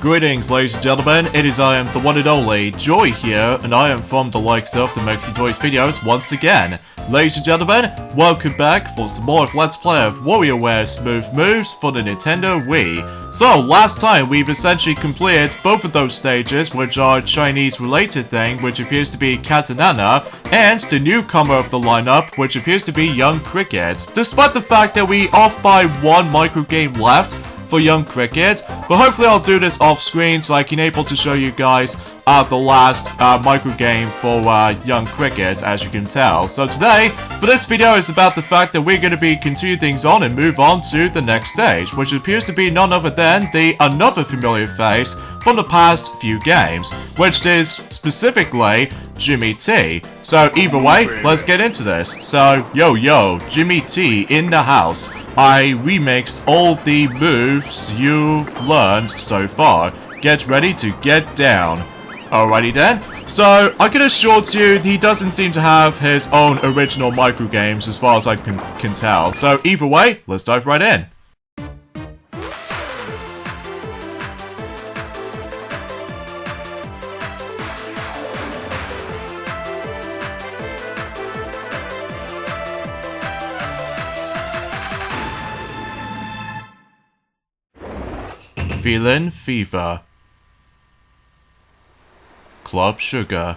Greetings, ladies and gentlemen, I am the one and only Joy here, and I am from the likes of the Mixy Toys videos once again. Ladies and gentlemen, welcome back for some more of Let's Play of WarioWare Smooth Moves for the Nintendo Wii. So, last time we've essentially completed both of those stages, which are a Chinese-related thing, which appears to be Katanana, and the newcomer of the lineup, which appears to be Young Cricket. Despite the fact that we off by one microgame left for Young Cricket, but hopefully I'll do this off screen so I can able to show you guys the last microgame for Young Cricket, as you can tell. So today, for this video, is about the fact that we're going to be continue things on and move on to the next stage, which appears to be none other than another familiar face from the past few games, which is specifically Jimmy T. So either way, let's get into this. So yo, Jimmy T in the house. I remixed all the moves you've learned so far. Get ready to get down. Alrighty then. So, I can assure you, he doesn't seem to have his own original microgames as far as I can tell. So, either way, let's dive right in. Feline Fever. Club Sugar.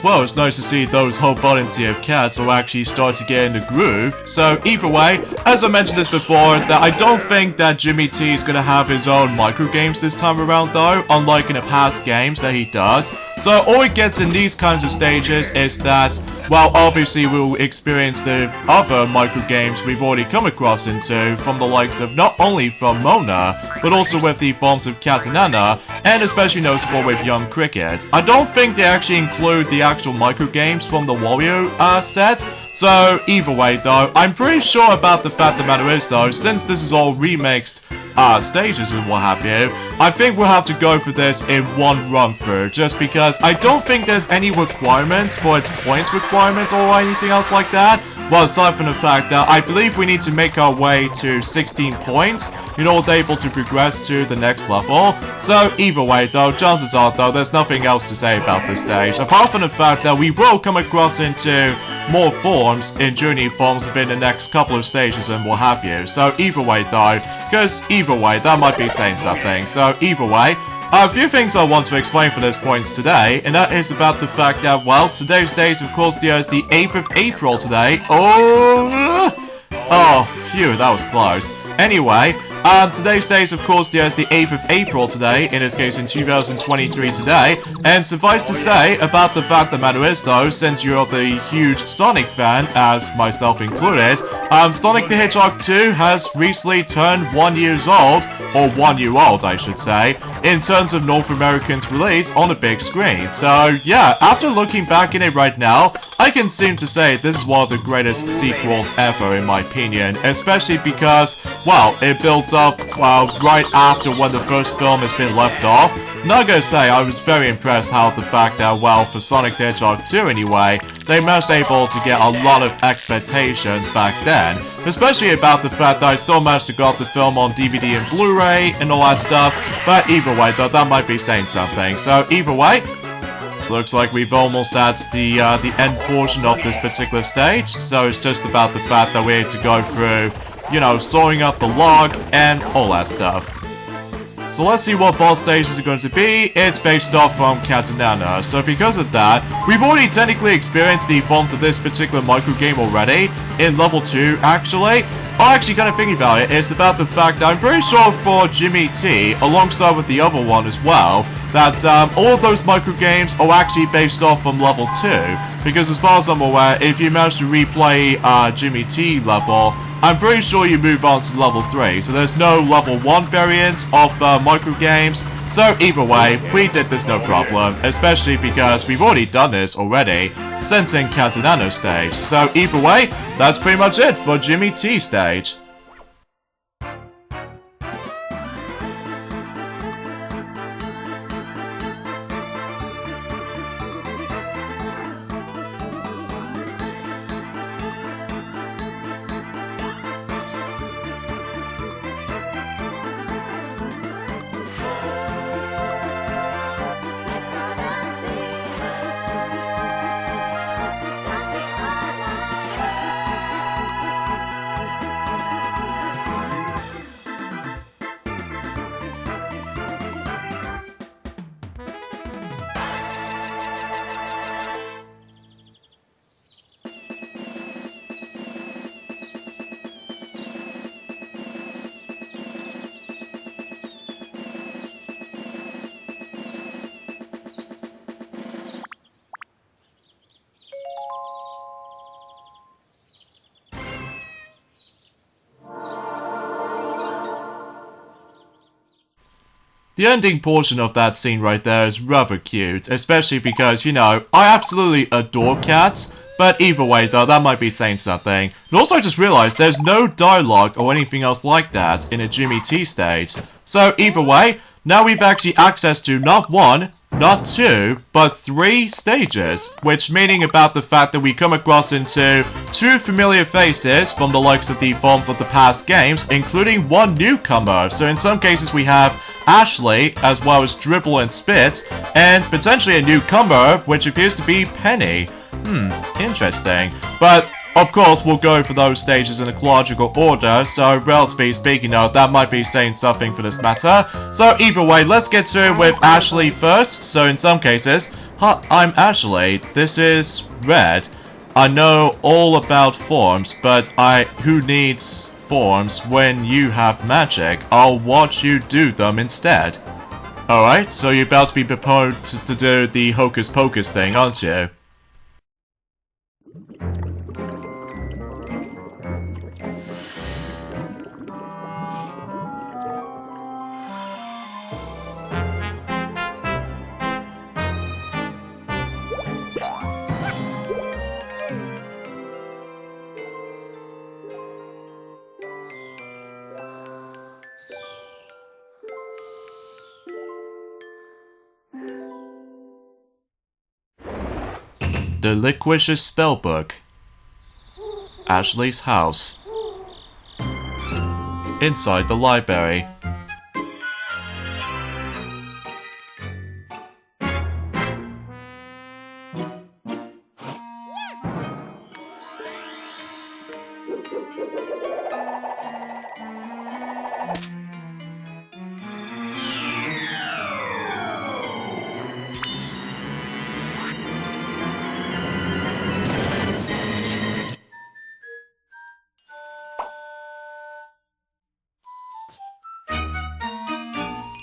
Well, it's nice to see those whole bunch of cats will actually start to get in the groove. So either way, as I mentioned this before, that I don't think that Jimmy T is gonna have his own microgames this time around though, unlike in the past games that he does. So all it gets in these kinds of stages is that, well, obviously we'll experience the other microgames we've already come across into from the likes of not only from Mona, but also with the forms of Katanana, and especially noticeable with Young Cricket. I don't think they actually include the actual microgames from the Wario set. So either way though, I'm pretty sure about the fact the matter is though, since this is all remixed stages and what have you, I think we'll have to go for this in one run through, just because I don't think there's any requirements for its points requirement or anything else like that. Well, aside from the fact that I believe we need to make our way to 16 points in order to be able to progress to the next level. So either way though, chances are though, there's nothing else to say about this stage, apart from the fact that we will come across into more forms in journey forms within the next couple of stages and what have you. So either way though, because either way, that might be saying something. So either way, a few things I want to explain for this point today, and that is about the fact that, well, today's date, of course, is the 8th of April today. Oh, phew, that was close. Anyway, today's date is, of course, the 8th of April today, in this case in 2023 today, and suffice to say about the fact the matter is though, since you're the huge Sonic fan, as myself included, Sonic the Hedgehog 2 has recently turned 1 year old, or 1 year old I should say, in terms of North American's release on a big screen. So yeah, after looking back in it right now, I can seem to say this is one of the greatest sequels ever in my opinion, especially because, well, it builds up right after when the first film has been left off. Not gonna say, I was very impressed how the fact that, well, for Sonic the Hedgehog 2 anyway, they managed able to get a lot of expectations back then. Especially about the fact that I still managed to get the film on DVD and Blu-ray and all that stuff, but either way though, that might be saying something. So either way, looks like we've almost at the end portion of this particular stage, so it's just about the fact that we had to go through, you know, sawing up the log and all that stuff. So let's see what boss stages are going to be. It's based off from Cat and Nana. So because of that, we've already technically experienced the forms of this particular micro game already in level 2 actually. I'm actually kind of thinking about it. It's about the fact that I'm pretty sure for Jimmy T, alongside with the other one as well, that all of those micro games are actually based off from level 2. Because as far as I'm aware, if you manage to replay Jimmy T level, I'm pretty sure you move on to level 3. So there's no level 1 variants of micro games. So either way, we did this no problem, especially because we've already done this already since in Catanano stage. So either way, that's pretty much it for Jimmy T stage. The ending portion of that scene right there is rather cute, especially because, you know, I absolutely adore cats, but either way though, that might be saying something. And also I just realized there's no dialogue or anything else like that in a Jimmy T stage. So either way, now we've actually access to not 1, not 2, but 3 stages, which meaning about the fact that we come across into 2 familiar faces from the likes of the forms of the past games, including 1 newcomer. So in some cases we have Ashley, as well as Dribble and Spitz, and potentially a newcomer, which appears to be Penny. Interesting. But of course, we'll go for those stages in a chronological order, so relatively speaking though, that might be saying something for this matter. So either way, let's get to it with Ashley first. So in some cases, hi, I'm Ashley, this is Red. I know all about forms, but who needs forms when you have magic? I'll watch you do them instead. Alright, so you're about to be proposed to do the hocus pocus thing, aren't you? The Loquacious Spellbook. Ashley's house. Inside the library.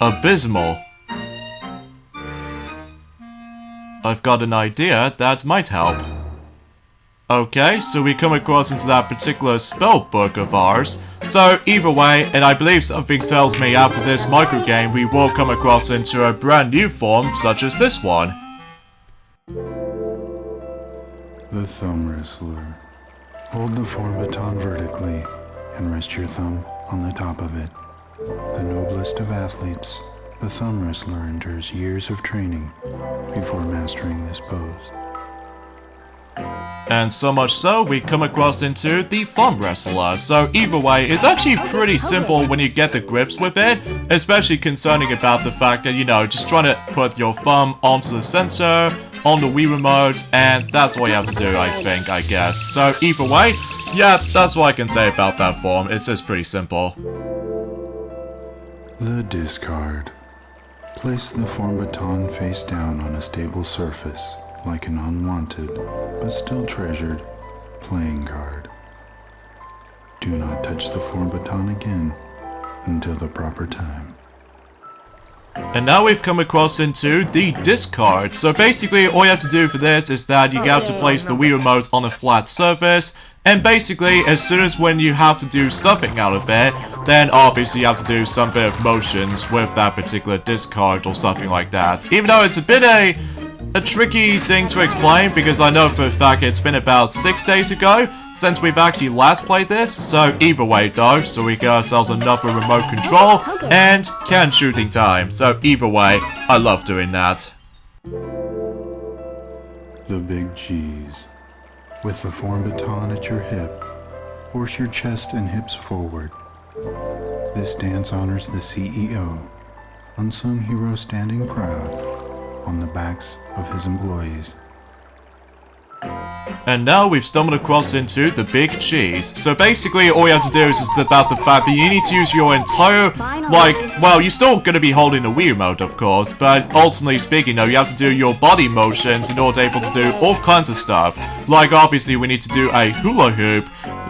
Abysmal. I've got an idea that might help. Okay, so we come across into that particular spell book of ours. So either way, and I believe something tells me after this micro game we will come across into a brand new form such as this one. The Thumb Wrestler. Hold the form baton vertically and rest your thumb on the top of it. The noblest of athletes, the Thumb Wrestler endures years of training before mastering this pose. And so much so, we come across into the Thumb Wrestler. So either way, it's actually pretty simple when you get the grips with it, especially concerning about the fact that, you know, just trying to put your thumb onto the sensor, on the Wii Remote, and that's all you have to do, I think, I guess. So either way, yeah, that's what I can say about that form. It's just pretty simple. The discard. Place the form baton face down on a stable surface, like an unwanted, but still treasured, playing card. Do not touch the form baton again until the proper time. And now we've come across into the discard. So basically all you have to do for this is that you have to place the Wii Remote on a flat surface, and basically as soon as when you have to do something out of it, then obviously you have to do some bit of motions with that particular discard or something like that. Even though it's a bit a tricky thing to explain, because I know for a fact it's been about 6 days ago since we've actually last played this. So either way though, so we get ourselves another remote control and can shooting time. So either way, I love doing that. The big cheese. With the form baton at your hip, force your chest and hips forward. This dance honors the CEO, unsung hero standing proud on the backs of his employees. And now we've stumbled across into the big cheese. So basically all you have to do is just about the fact that you need to use your entire, well, you're still going to be holding the Wii Remote of course, but ultimately speaking though, you have to do your body motions in order to be able to do all kinds of stuff. Like obviously we need to do a hula hoop,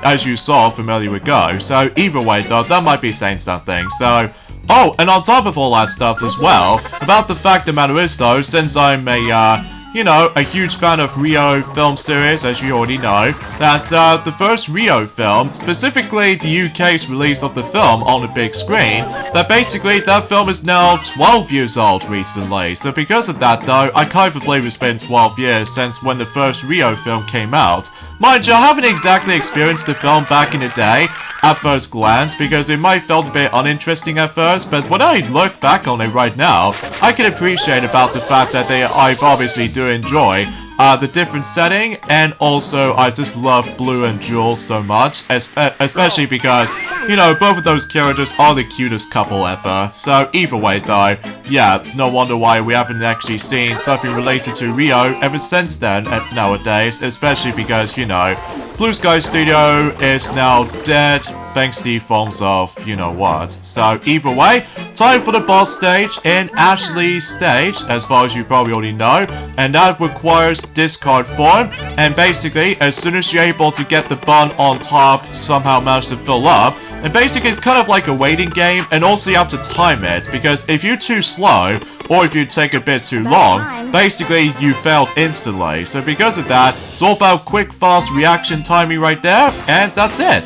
as you saw from earlier ago. So either way though, that might be saying something. So, oh, and on top of all that stuff as well, about the fact the matter is though, since I'm a huge fan of Rio film series, as you already know, that the first Rio film, specifically the UK's release of the film on the big screen, that basically that film is now 12 years old recently. So because of that though, I can't believe it's been 12 years since when the first Rio film came out. Mind you, I haven't exactly experienced the film back in the day at first glance, because it might felt a bit uninteresting at first, but when I look back on it right now, I can appreciate about the fact that I obviously do enjoy the different setting, and also I just love Blue and Jewel so much, especially because, you know, both of those characters are the cutest couple ever. So either way though, yeah, no wonder why we haven't actually seen something related to Rio ever since then nowadays, especially because, you know, Blue Sky Studio is now dead thanks to forms of you know what. So either way, time for the boss stage in Ashley's stage, as far as you probably already know, and that requires discard form, and basically as soon as you're able to get the bun on top somehow manage to fill up, and basically it's kind of like a waiting game, and also you have to time it, because if you're too slow, or if you take a bit too long, basically you failed instantly. So because of that, it's all about quick, fast reaction timing right there, and that's it.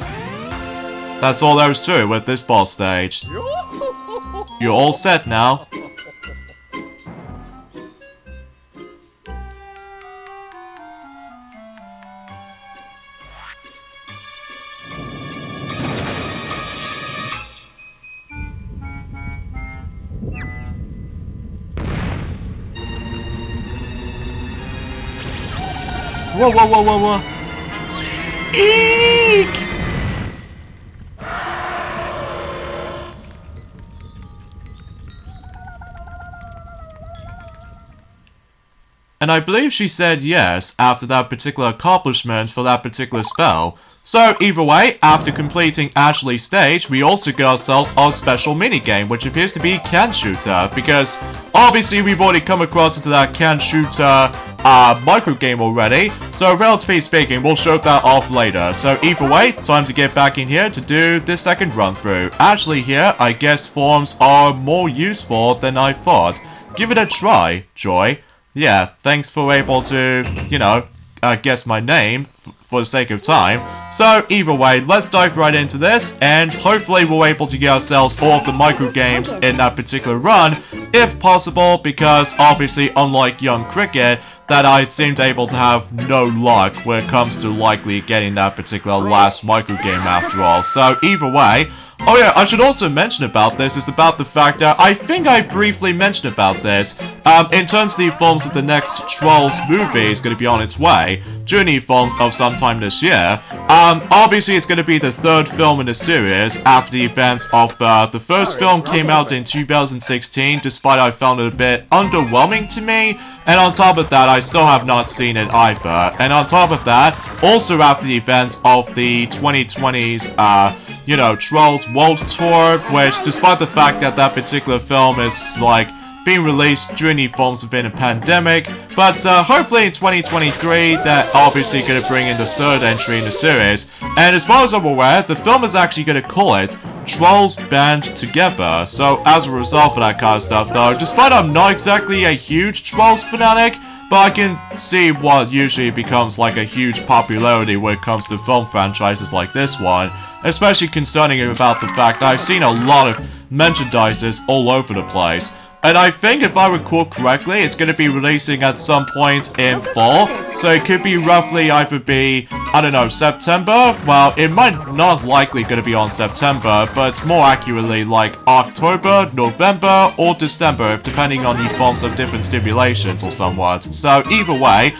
That's all there is to it with this boss stage. You're all set now. Whoa, whoa, whoa, whoa, whoa. Eek! And I believe she said yes after that particular accomplishment for that particular spell. So either way, after completing Ashley's stage, we also get ourselves our special minigame, which appears to be Can Shooter, because obviously we've already come across into that Can Shooter micro game already, so relatively speaking, we'll show that off later. So either way, time to get back in here to do this second run through. Actually here, I guess forms are more useful than I thought. Give it a try, Joy. Yeah, thanks for able to, you know, guess my name for the sake of time. So either way, let's dive right into this, and hopefully we're able to get ourselves all of the micro games in that particular run, if possible, because obviously unlike Young Cricket, that I seemed able to have no luck when it comes to likely getting that particular last micro game after all. So either way, oh yeah, I should also mention about this is about the fact that I think I briefly mentioned about this. In terms of the films of the next Trolls movie is going to be on its way. Journey films of sometime this year. Obviously it's going to be the third film in the series after the events of the first film came out in 2016, despite I found it a bit underwhelming to me. And on top of that, I still have not seen it either. And on top of that, also after the events of the 2020's, you know, Trolls World Tour, which despite the fact that that particular film is, like, being released during the films within a pandemic, but hopefully in 2023, that obviously going to bring in the third entry in the series. And as far as I'm aware, the film is actually going to call it Trolls Band Together. So as a result of that kind of stuff though, despite I'm not exactly a huge Trolls fanatic, but I can see what usually becomes like a huge popularity when it comes to film franchises like this one, especially concerning about the fact that I've seen a lot of merchandises all over the place. And I think if I recall correctly, it's going to be releasing at some point in fall. So it could be roughly either be, I don't know, September? Well, it might not likely going to be on September, but it's more accurately like October, November, or December, if depending on the forms of different stimulations or somewhat. So either way,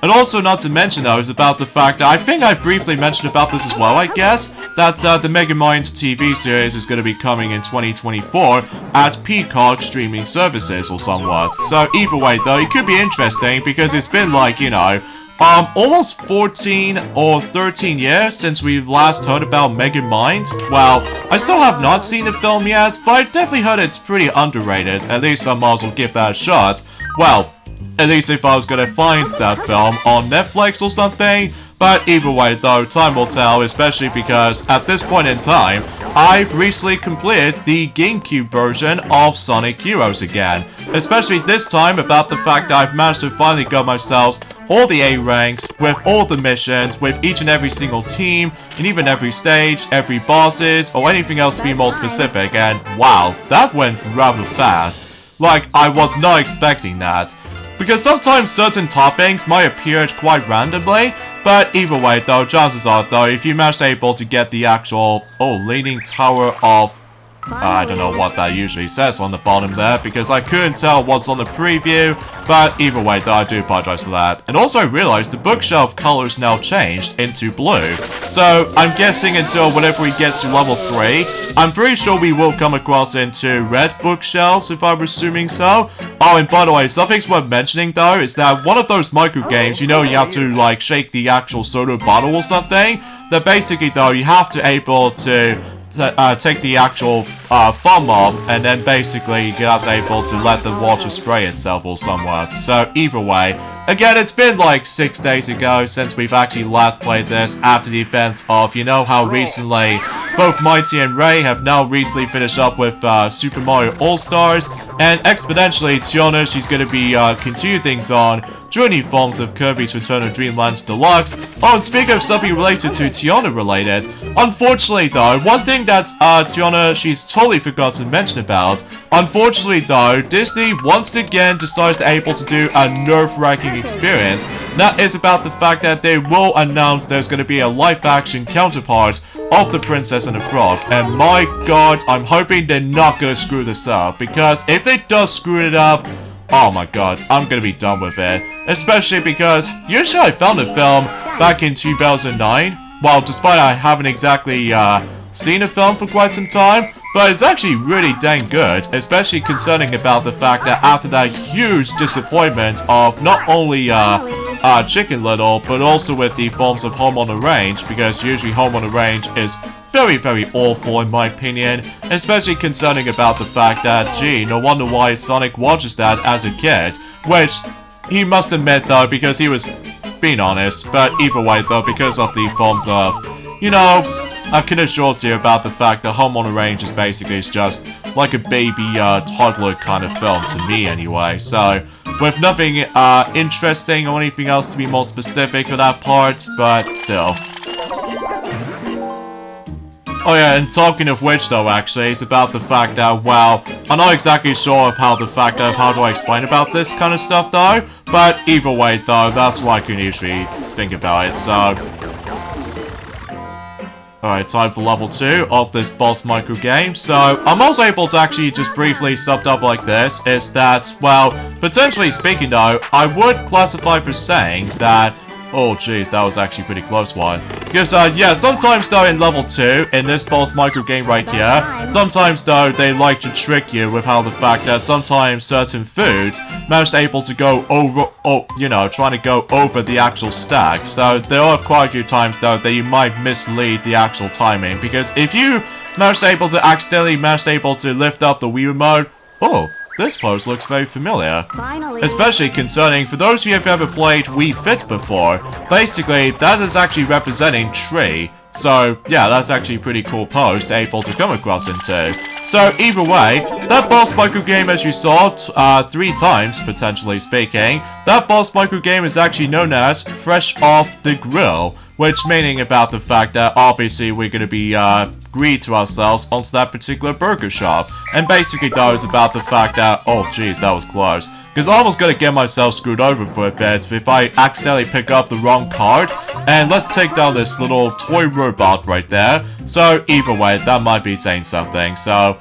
and also not to mention though is about the fact that I think I briefly mentioned about this as well, I guess, that the Megamind TV series is going to be coming in 2024 at Peacock streaming services or somewhat. So either way though, it could be interesting because it's been like, you know, almost 14 or 13 years since we've last heard about Megamind. Well, I still have not seen the film yet, but I definitely heard it's pretty underrated. At least I might as well give that a shot. Well, at least if I was gonna find that film on Netflix or something. But either way though, time will tell, especially because at this point in time, I've recently completed the GameCube version of Sonic Heroes again. Especially this time about the fact that I've managed to finally get myself all the A ranks, with all the missions, with each and every single team, and even every stage, every bosses, or anything else to be more specific, and wow, that went rather fast. Like, I was not expecting that. Because sometimes certain toppings might appear quite randomly, but either way though, chances are though, if you manage able to get the actual, Leaning Tower of, I don't know what that usually says on the bottom there, because I couldn't tell what's on the preview, but either way though, I do apologize for that. And also I realized the bookshelf color's now changed into blue, so I'm guessing until whenever we get to level 3, I'm pretty sure we will come across into red bookshelves, if I'm assuming so. Oh, and by the way, something's worth mentioning though, is that one of those micro games, you know, you have to like shake the actual soda bottle or something, that basically though, you have to able to take the actual foam off, and then basically you have to able to let the water spray itself or somewhat. So either way, again, it's been like 6 days ago since we've actually last played this after the events of, you know how recently both Mighty and Ray have now recently finished up with Super Mario All-Stars, and exponentially Tiona, she's going to be continuing things on Journey forms of Kirby's Return of Dreamland Deluxe. Oh, and speaking of something related to Tiona related, unfortunately though, one thing that Tiona, she's totally forgot to mention about, unfortunately though, Disney once again decides to able to do a nerve-wracking experience. That is about the fact that they will announce there's going to be a live-action counterpart of The Princess and the Frog, and my god, I'm hoping they're not going to screw this up, because if they do screw it up, oh my god, I'm going to be done with it. Especially because usually I found the film back in 2009, well, despite I haven't exactly seen the film for quite some time, but it's actually really dang good, especially concerning about the fact that after that huge disappointment of not only Chicken Little, but also with the forms of Home on the Range, because usually Home on the Range is very, very awful in my opinion, especially concerning about the fact that, gee, no wonder why Sonic watches that as a kid, which he must admit though, because he was being honest, but either way though, because of the forms of, you know, I can assure you about the fact that Home on the Range is basically just like a baby toddler kind of film to me anyway, so with nothing interesting or anything else to be more specific for that part, but still. Oh yeah, and talking of which though actually, it's about the fact that, well, I'm not exactly sure of how do I explain about this kind of stuff though, but either way though, that's what I can usually think about it, so. Alright, time for level 2 of this boss micro game. So, I'm also able to actually just briefly summed up like this, is that, well, potentially speaking though, I would classify for saying that Oh jeez, that was actually a pretty close one. Because, yeah, sometimes though in level 2, in this boss micro game right here, sometimes though they like to trick you with how the fact that sometimes certain foods manage able to go over, you know, trying to go over the actual stack. So there are quite a few times though that you might mislead the actual timing. Because if you accidentally manage able to lift up the Wii remote, oh, this pose looks very familiar. Finally. Especially concerning, for those of you who have ever played Wii Fit before, basically that is actually representing tree. So yeah, that's actually a pretty cool pose to able to come across into. So either way, that boss micro game as you saw 3 times, potentially speaking, that boss micro game is actually known as Fresh Off the Grill, which meaning about the fact that obviously we're going to be greed to ourselves onto that particular burger shop. And basically though is about the fact that, oh jeez, that was close. Because I was going to get myself screwed over for a bit if I accidentally pick up the wrong card. And let's take down this little toy robot right there. So either way, that might be saying something. So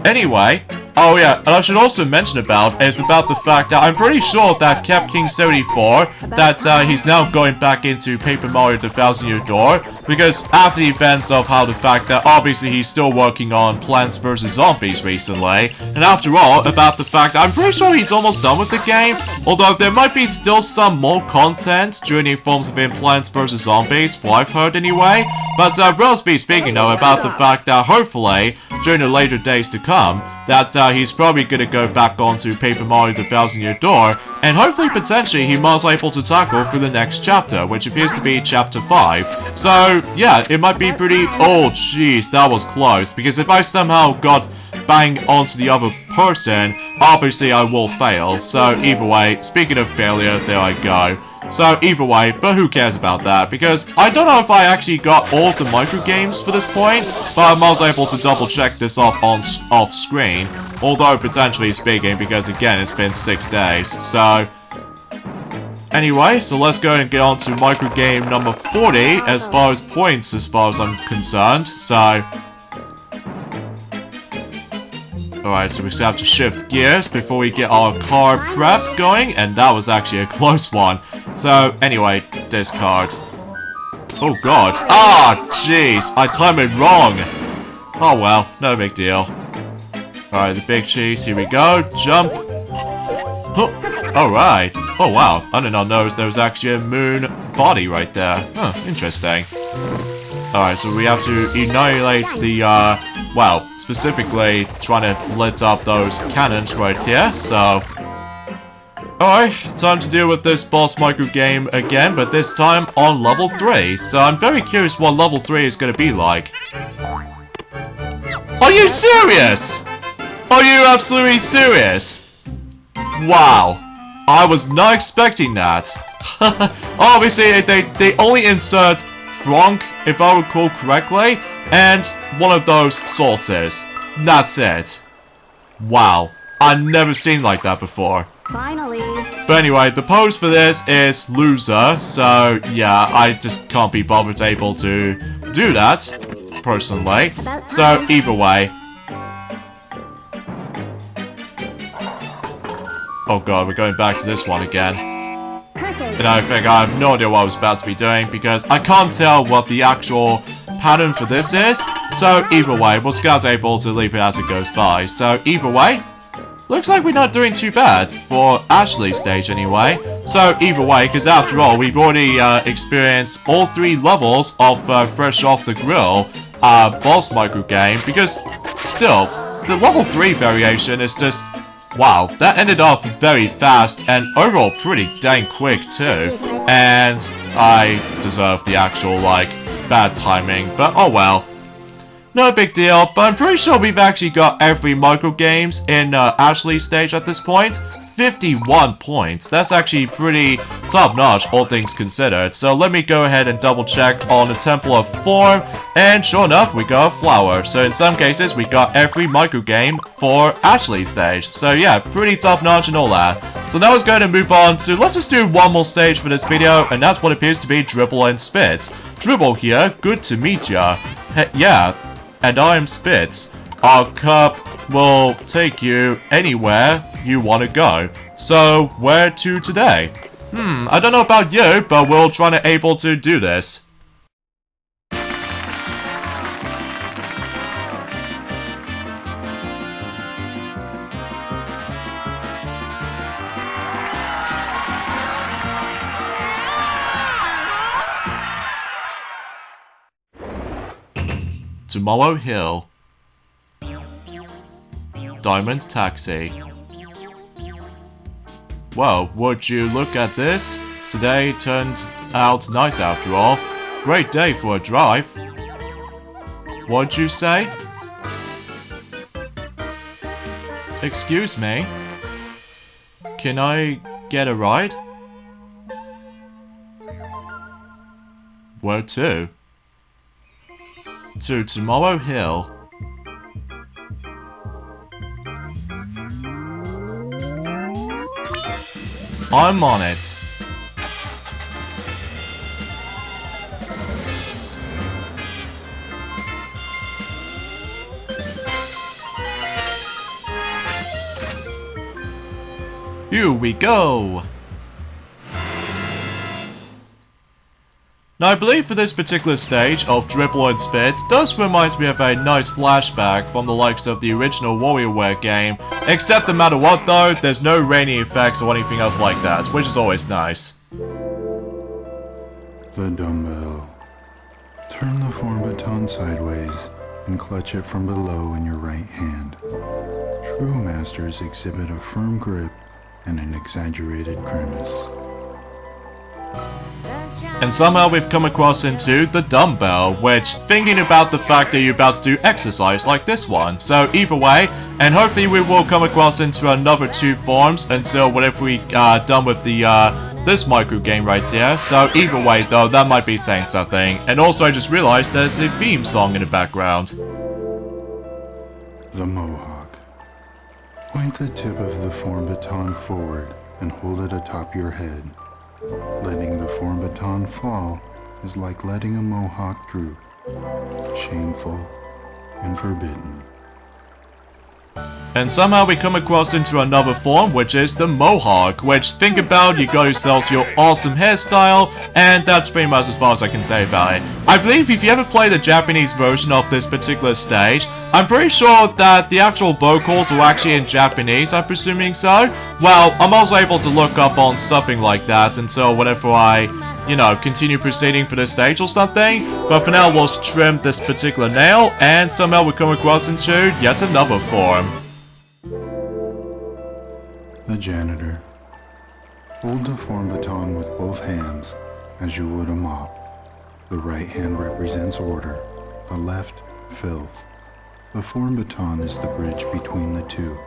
anyway, oh yeah, and I should also mention about the fact that I'm pretty sure that King74, that he's now going back into Paper Mario The Thousand Year Door, because after the events of how the fact that obviously he's still working on Plants vs. Zombies recently, and after all, about the fact that I'm pretty sure he's almost done with the game, although there might be still some more content during the forms of Plants vs. Zombies, what I've heard anyway, but relatively speaking though, about the fact that hopefully, during the later days to come, that he's probably gonna go back onto Paper Mario The Thousand Year Door, and hopefully potentially he might be able to tackle for the next chapter, which appears to be chapter 5. So yeah, it might be pretty, oh jeez, that was close, because if I somehow got bang onto the other person, obviously I will fail. So either way, speaking of failure, there I go. So either way, but who cares about that, because I don't know if I actually got all of the micro games for this point, but I was able to double check this off screen, although potentially speaking, because again it's been 6 days. So anyway, so let's go and get on to micro game number 40 as far as points as far as I'm concerned. So alright, so we just have to shift gears before we get our car prep going, and that was actually a close one. So, anyway, discard. Oh god. Ah, jeez, I timed it wrong. Oh well, no big deal. Alright, the big cheese, here we go. Jump. Oh, alright. Oh wow, I did not notice there was actually a moon body right there. Huh, interesting. Alright, so we have to annihilate the, well, specifically trying to lit up those cannons right here, so alright, time to deal with this boss micro game again, but this time on level 3. So I'm very curious what level 3 is going to be like. Are you serious? Are you absolutely serious? Wow. I was not expecting that. Obviously, they only insert Frank, if I recall correctly, and one of those sauces. That's it. Wow. I've never seen like that before. Finally. But anyway, the pose for this is loser, so yeah, I just can't be bothered able to do that, personally. So either way. Oh god, we're going back to this one again. And I think I have no idea what I was about to be doing, because I can't tell what the actual pattern for this is. So either way, we're just able to leave it as it goes by. So either way, looks like we're not doing too bad for Ashley's stage anyway. So either way, because after all, we've already experienced all 3 levels of Fresh Off the Grill boss micro game. Because still, the level 3 variation is just, wow, that ended off very fast and overall pretty dang quick too. And I deserve the actual, like, bad timing, but oh well. No big deal, but I'm pretty sure we've actually got every micro games in Ashley's stage at this point. 51 points. That's actually pretty top-notch, all things considered. So let me go ahead and double-check on the Temple of Form, and sure enough, we got a flower. So in some cases, we got every micro game for Ashley's stage. So yeah, pretty top-notch and all that. So now let's go ahead and move on to, let's just do one more stage for this video, and that's what appears to be Dribble and Spitz. Dribble here, good to meet ya. Yeah, and I'm Spitz. Our cup will take you anywhere you want to go. So, where to today? I don't know about you, but we'll try to able to do this. Tomorrow Hill. Diamond Taxi. Well, would you look at this? Today turned out nice after all. Great day for a drive. What'd you say? Excuse me? Can I get a ride? Where to? To Tomorrow Hill. I'm on it. Here we go! Now I believe for this particular stage of Dribble and Spitz does remind me of a nice flashback from the likes of the original WarioWare game, except no matter what though, there's no rainy effects or anything else like that, which is always nice. The dumbbell. Turn the form baton sideways and clutch it from below in your right hand. True masters exhibit a firm grip and an exaggerated grimace. And somehow we've come across into the dumbbell, which, thinking about the fact that you're about to do exercise like this one. So either way, and hopefully we will come across into another 2 forms until whatever we done with the this micro game right here. So either way though, that might be saying something. And also I just realized there's the theme song in the background. The Mohawk. Point the tip of the form baton forward and hold it atop your head. Letting the form baton fall is like letting a mohawk droop, shameful and forbidden. And somehow we come across into another form, which is the Mohawk, which, think about, you got yourselves your awesome hairstyle, and that's pretty much as far as I can say about it. I believe if you ever play the Japanese version of this particular stage, I'm pretty sure that the actual vocals are actually in Japanese, I'm presuming so. Well, I'm also able to look up on something like that until whenever I, you know, continue proceeding for this stage or something. But for now, we'll trim this particular nail, and somehow we come across into yet another form. The janitor. Hold the form baton with both hands, as you would a mop. The right hand represents order, the left, filth. The form baton is the bridge between the two.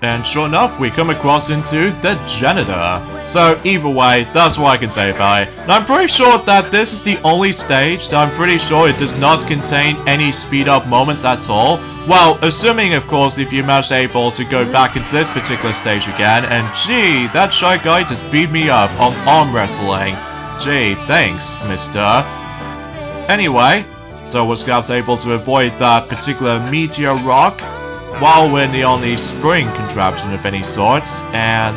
And sure enough, we come across into the janitor. So either way, that's what I can say about it. And I'm pretty sure that this is the only stage that I'm pretty sure it does not contain any speed up moments at all. Well, assuming of course if you managed able to go back into this particular stage again, and gee, that shy guy just beat me up on arm wrestling. Gee, thanks, mister. Anyway, so was Scout able to avoid that particular meteor rock while we're in the only spring contraption of any sorts, and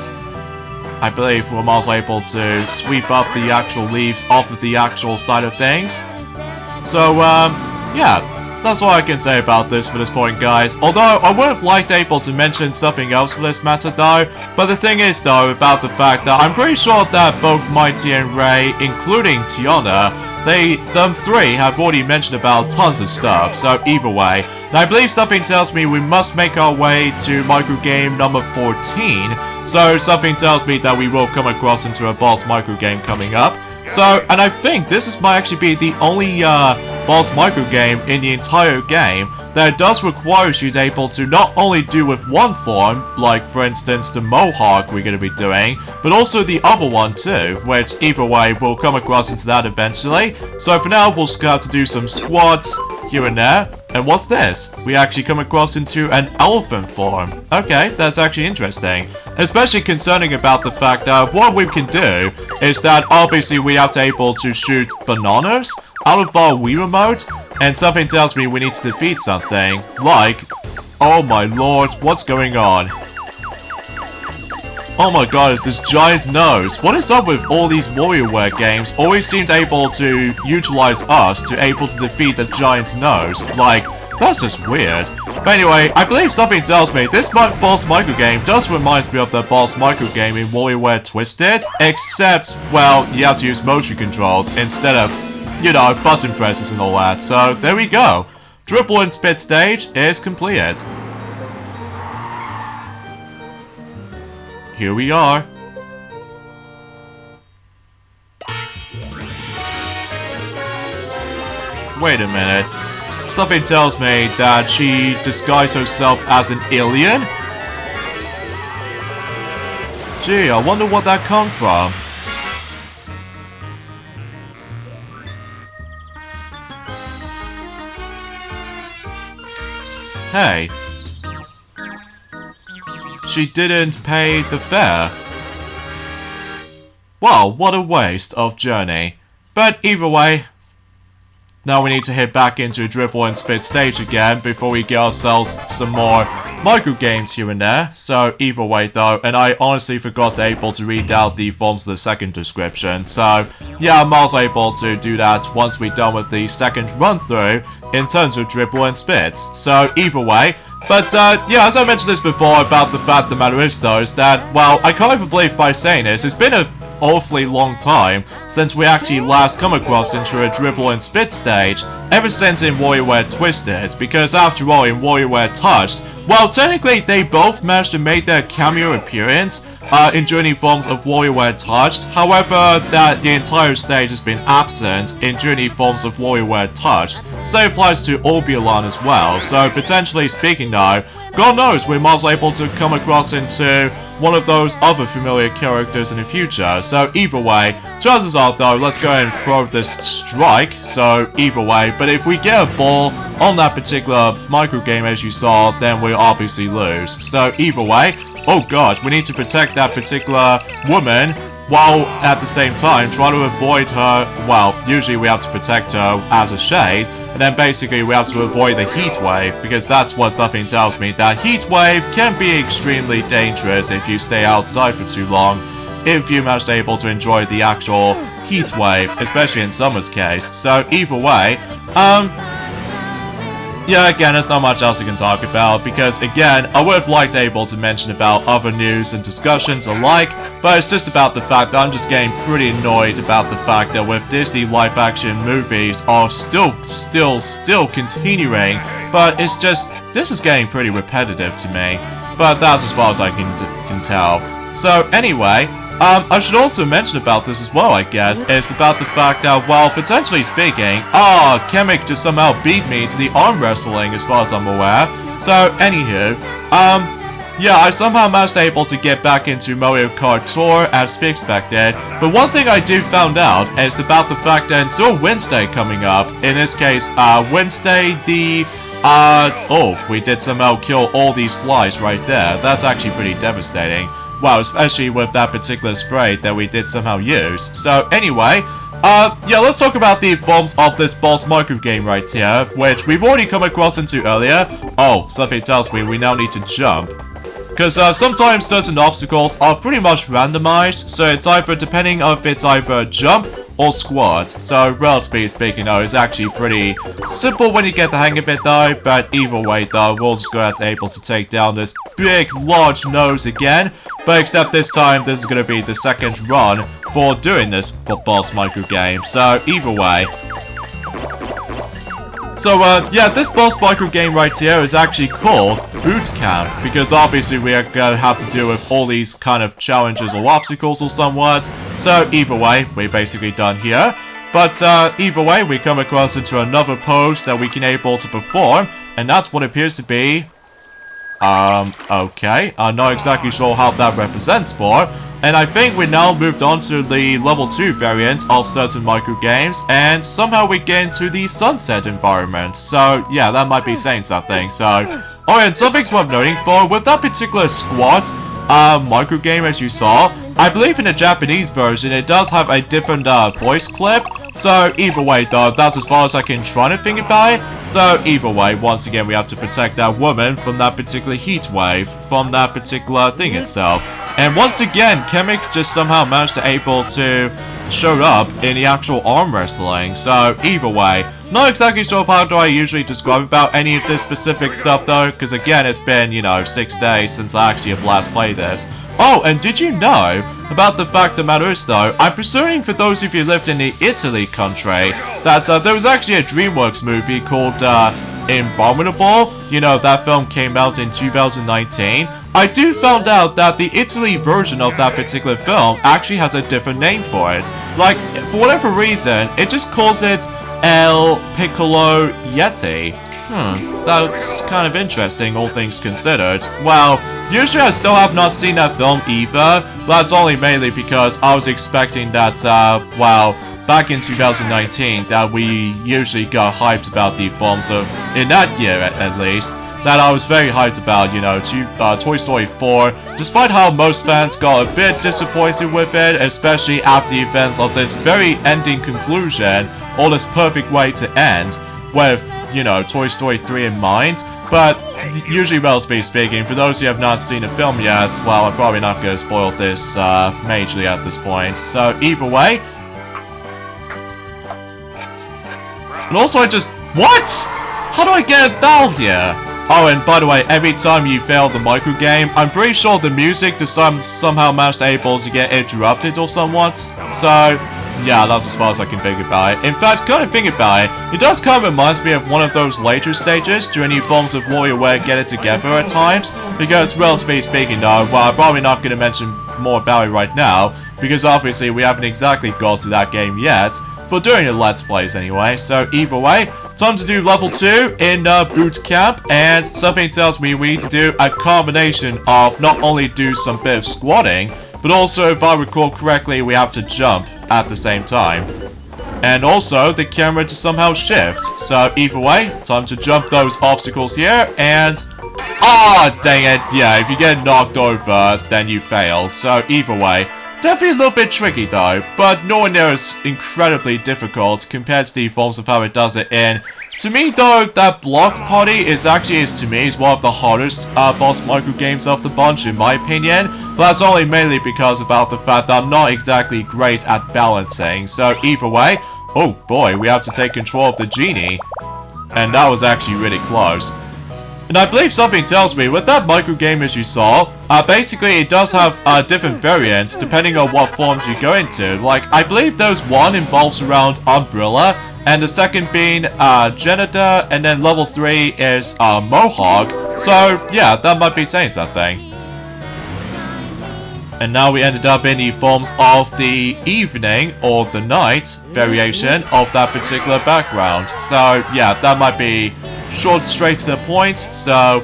I believe we're also able to sweep up the actual leaves off of the actual side of things. So, yeah, that's all I can say about this for this point, guys. Although, I would have liked able to mention something else for this matter, though. But the thing is, though, about the fact that I'm pretty sure that both Mighty and Ray, including Tiana, them three have already mentioned about tons of stuff, so either way. Now I believe something tells me we must make our way to microgame number 14, so something tells me that we will come across into a boss microgame coming up. So, and I think this might actually be the only boss microgame in the entire game that does require you to able to not only do with one form, like for instance the Mohawk we're going to be doing, but also the other one too, which either way we'll come across into that eventually. So for now we'll just have to do some squats here and there. And what's this? We actually come across into an elephant form. Okay, that's actually interesting. Especially concerning about the fact that what we can do is that obviously we have to able to shoot bananas out of our Wii remote, and something tells me we need to defeat something like, oh my lord, what's going on? Oh my god, it's this giant nose. What is up with all these WarioWare games? Always seemed able to utilize us to able to defeat the giant nose. Like, that's just weird. But anyway, I believe something tells me this boss micro game does remind me of the boss micro game in WarioWare Twisted. Except, well, you have to use motion controls instead of, you know, button presses and all that. So, there we go. Dribble and Spitz stage is completed. Here we are. Wait a minute. Something tells me that she disguised herself as an alien? Gee, I wonder what that come from. Hey. She didn't pay the fare. Wow, what a waste of journey. But either way, now we need to head back into Dribble and Spitz stage again before we get ourselves some more micro games here and there. So either way though, and I honestly forgot to read out the forms of the second description. So yeah, I'm also able to do that once we're done with the second run through in terms of Dribble and Spitz. So either way. But, yeah, as I mentioned this before about the fact the matter is, though, is that, well, I can't even believe by saying this, it's been an awfully long time since we actually last come across into a Dribble and Spitz stage, ever since in WarioWare Twisted, because after all, in WarioWare Touched, well, technically, they both managed to make their cameo appearance in Journey forms of WarioWare Touched. However, that the entire stage has been absent in Journey forms of WarioWare Touched. Same applies to Orbulon as well. So potentially speaking now, God knows we might be able to come across into one of those other familiar characters in the future. So either way, chances are though, let's go ahead and throw this strike. So either way, but if we get a ball on that particular micro game as you saw, then we obviously lose. So either way, oh god, we need to protect that particular woman while at the same time try to avoid her. Well, usually we have to protect her as a shade, and then basically we have to avoid the heat wave, because that's what something tells me, that heat wave can be extremely dangerous if you stay outside for too long, if you manage to able to enjoy the actual heat wave, especially in Summer's case. So either way, yeah, again, there's not much else I can talk about, because again, I would have liked able to mention about other news and discussions alike, but it's just about the fact that I'm just getting pretty annoyed about the fact that with Disney live-action movies are still continuing, but it's just, this is getting pretty repetitive to me, but that's as far as I can tell. So anyway, I should also mention about this as well, I guess. It's about the fact that, well, potentially speaking, Kamek just somehow beat me to the arm wrestling as far as I'm aware. So, anywho, yeah, I somehow managed to able to get back into Mario Kart Tour as expected. But one thing I do found out is about the fact that until Wednesday coming up, in this case, Wednesday the, oh, we did somehow kill all these flies right there. That's actually pretty devastating. Wow, especially with that particular spray that we did somehow use. So anyway, yeah, let's talk about the forms of this boss micro game right here, which we've already come across into earlier. Oh, something tells me we now need to jump. Because sometimes certain obstacles are pretty much randomized, so it's either depending on if it's either jump or squat. So relatively speaking though, it's actually pretty simple when you get the hang of it though, but either way though, we'll just go out able to take down this big large nose again, but except this time this is going to be the second run for doing this boss micro game. So either way, so, yeah, this boss micro game right here is actually called Boot Camp, because obviously we are gonna have to deal with all these kind of challenges or obstacles or somewhat. So, either way, we're basically done here. But, either way, we come across into another pose that we can able to perform, and that's what appears to be... okay, I'm not exactly sure how that represents for, and I think we now moved on to the level 2 variant of certain micro games, and somehow we get into the sunset environment, so yeah, that might be saying something. So, oh, and something's worth noting for, with that particular squat micro game as you saw, I believe in the Japanese version it does have a different voice clip. So either way though, that's as far as I can try to think about it. So either way, once again we have to protect that woman from that particular heat wave, from that particular thing itself. And once again, Kamek just somehow managed to able to show up in the actual arm wrestling. So either way, not exactly sure of how do I usually describe about any of this specific stuff though, because again, it's been, 6 days since I actually have last played this. Oh, and did you know about the fact that matters though, I'm presuming for those of you who lived in the Italy country, that there was actually a DreamWorks movie called Abominable. That film came out in 2019. I do found out that the Italy version of that particular film actually has a different name for it. Like, for whatever reason, it just calls it El Piccolo Yeti. That's kind of interesting, all things considered. Well, usually I still have not seen that film either, but that's only mainly because I was expecting that, back in 2019, that we usually got hyped about the films of, in that year at least, that I was very hyped about, Toy Story 4, despite how most fans got a bit disappointed with it, especially after the events of this very ending conclusion, or this perfect way to end, with, Toy Story 3 in mind. But usually, relatively speaking, for those who have not seen the film yet, well, I'm probably not going to spoil this majorly at this point. So either way. And also what? How do I get a vowel here? Oh, and by the way, every time you fail the micro game, I'm pretty sure the music just somehow managed able to get interrupted or somewhat. So, yeah, that's as far as I can think about it. In fact, kind of think about it, it does kind of reminds me of one of those later stages during the forms of WarioWare Get It Together at times. Because, relatively speaking though, well, I'm probably not going to mention more about it right now, because obviously we haven't exactly got to that game yet, for doing the Let's Plays anyway. So either way, time to do level 2 in boot camp, and something tells me we need to do a combination of not only do some bit of squatting, but also, if I recall correctly, we have to jump at the same time. And also, the camera just somehow shifts. So either way, time to jump those obstacles here, and dang it, yeah, if you get knocked over, then you fail. So either way, definitely a little bit tricky though, but nowhere near as incredibly difficult compared to the forms of how it does it in. To me though, that block party is to me one of the hardest boss micro games of the bunch in my opinion, but that's only mainly because about the fact that I'm not exactly great at balancing. So either way, oh boy, we have to take control of the genie, and that was actually really close. And I believe something tells me, with that micro game as you saw, basically it does have different variants depending on what forms you go into. Like, I believe there's one involves around Umbrella, and the second being Janitor, and then level 3 is Mohawk. So yeah, that might be saying something. And now we ended up in the forms of the evening or the night variation of that particular background. So yeah, that might be short, straight to the point. So,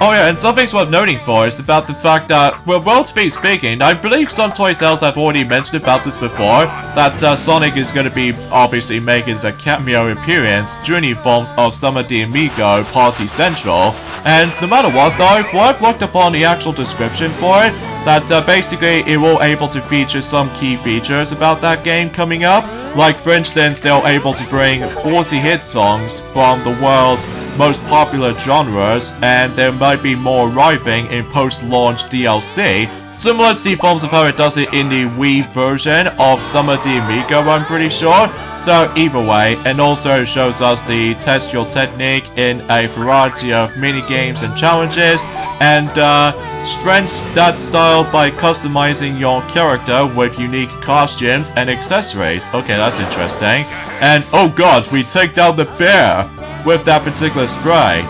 oh yeah, and something's worth noting for is about the fact that, well, relatively speaking, I believe some toy sales have already mentioned about this before, that Sonic is going to be obviously making a cameo appearance during the forms of Summer de Amigo Party Central. And no matter what though, if I've looked upon the actual description for it, that basically it will able to feature some key features about that game coming up. Like, for instance, they're able to bring 40 hit songs from the world's most popular genres, and there might be more arriving in post-launch DLC, similar to the forms of how it does it in the Wii version of Summer de Amigo, I'm pretty sure. So either way, and also shows us the test your technique in a variety of mini-games and challenges, and strengthen that style by customizing your character with unique costumes and accessories. Okay, that's interesting. And oh god, we take down the bear with that particular spray.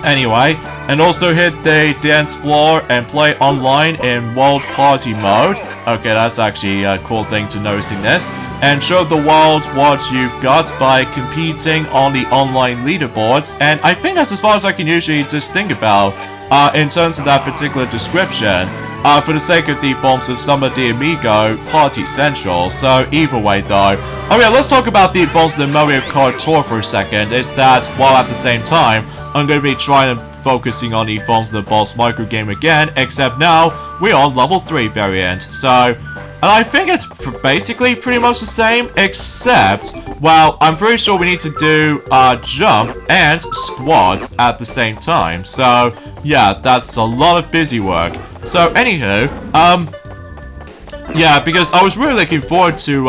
Anyway, and also hit the dance floor and play online in World Party mode. Okay, that's actually a cool thing to notice in this. And show the world what you've got by competing on the online leaderboards. And I think that's as far as I can usually just think about in terms of that particular description, for the sake of the forms of Summer de Amigo Party Central. So either way though, oh yeah, let's talk about the forms of the Mario Kart Tour for a second. Is that while at the same time I'm going to be trying to focusing on the forms of the boss micro game again, except now we're on level 3 variant. So And I think it's basically pretty much the same, except, well, I'm pretty sure we need to do jump and squats at the same time. So, yeah, that's a lot of busy work. So, anywho, yeah, because I was really looking forward to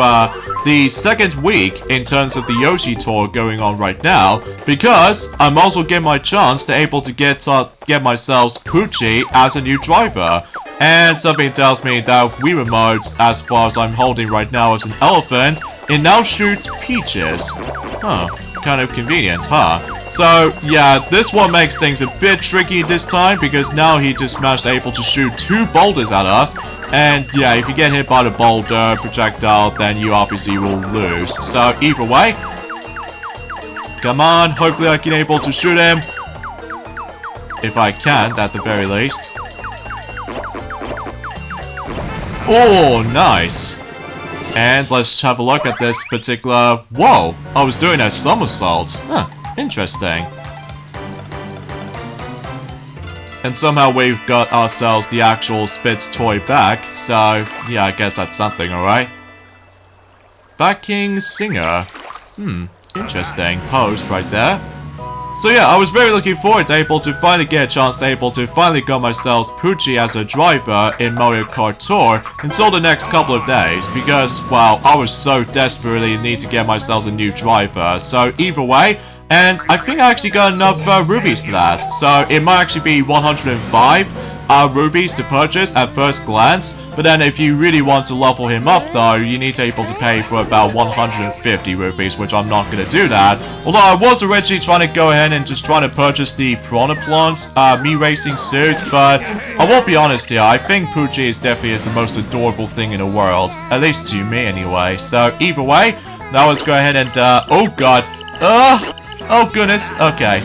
the second week in terms of the Yoshi tour going on right now, because I'm also getting my chance to able to get myself Poochie as a new driver. And something tells me that Wii Remote, as far as I'm holding right now as an elephant, it now shoots Peaches. Huh, kind of convenient, huh? So, yeah, this one makes things a bit tricky this time, because now he just managed able to shoot 2 boulders at us. And, yeah, if you get hit by the boulder projectile, then you obviously will lose. So, either way, come on, hopefully I can able to shoot him. If I can, at the very least. Oh, nice. And let's have a look at this particular... Whoa, I was doing a somersault. Huh, interesting. And somehow we've got ourselves the actual Spitz toy back. So, yeah, I guess that's something, alright? Backing singer. Interesting pose right there. So yeah, I was very looking forward to able to finally get a chance to able to finally got myself Poochie as a driver in Mario Kart Tour until the next couple of days, because, well, I was so desperately need to get myself a new driver. So either way, and I think I actually got enough rubies for that. So it might actually be 105 rubies to purchase at first glance, but then if you really want to level him up though, you need to able to pay for about 150 rubies, which I'm not going to do that. Although I was originally trying to go ahead and just trying to purchase the Piranha Plant Me Racing suit, but I won't be honest here, I think Poochie is definitely the most adorable thing in the world, at least to me anyway. So either way, now let's go ahead and oh god, oh goodness, okay.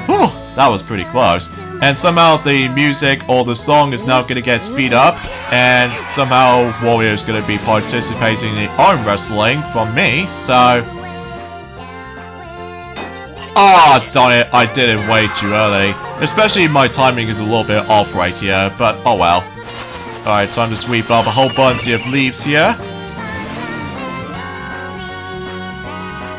Whew, that was pretty close. And somehow the music or the song is now going to get speed up, and somehow Wario is going to be participating in arm wrestling from me, so... Ah, darn it, I did it way too early. Especially my timing is a little bit off right here, but oh well. Alright, time to sweep up a whole bunch of leaves here.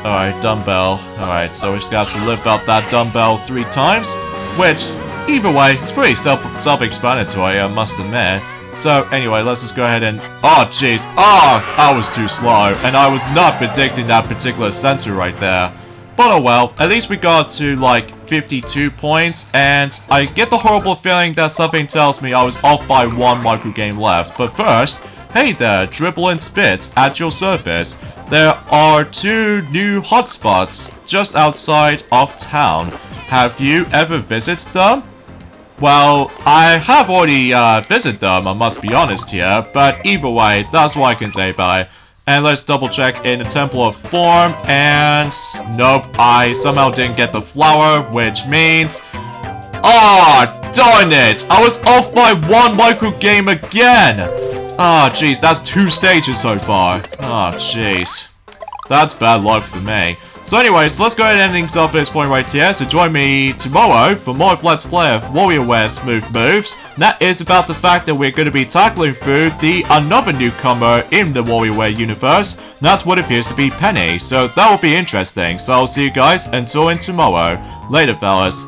Alright, dumbbell. Alright, so we just got to lift up that dumbbell 3 times, which... Either way, it's pretty self-explanatory, I must admit. So, anyway, let's just go ahead and... Oh, jeez. Oh, I was too slow. And I was not predicting that particular sensor right there. But oh well, at least we got to, like, 52 points. And I get the horrible feeling that something tells me I was off by 1 micro game left. But first, hey there, Dribble and Spitz at your service. There are 2 new hotspots just outside of town. Have you ever visited them? Well, I have already visited them, I must be honest here, but either way, that's what I can say about it. And let's double check in the Temple of Form, and nope, I somehow didn't get the flower, which means... Ah, darn it! I was off by 1 micro game again! Ah, jeez, that's 2 stages so far. Ah, jeez. That's bad luck for me. So anyways, let's go ahead and end things up at this point right here. So join me tomorrow for more of Let's Play of WarioWare Smooth Moves. And that is about the fact that we're going to be tackling through another newcomer in the WarioWare universe. And that's what appears to be Penny. So that will be interesting. So I'll see you guys until tomorrow. Later, fellas.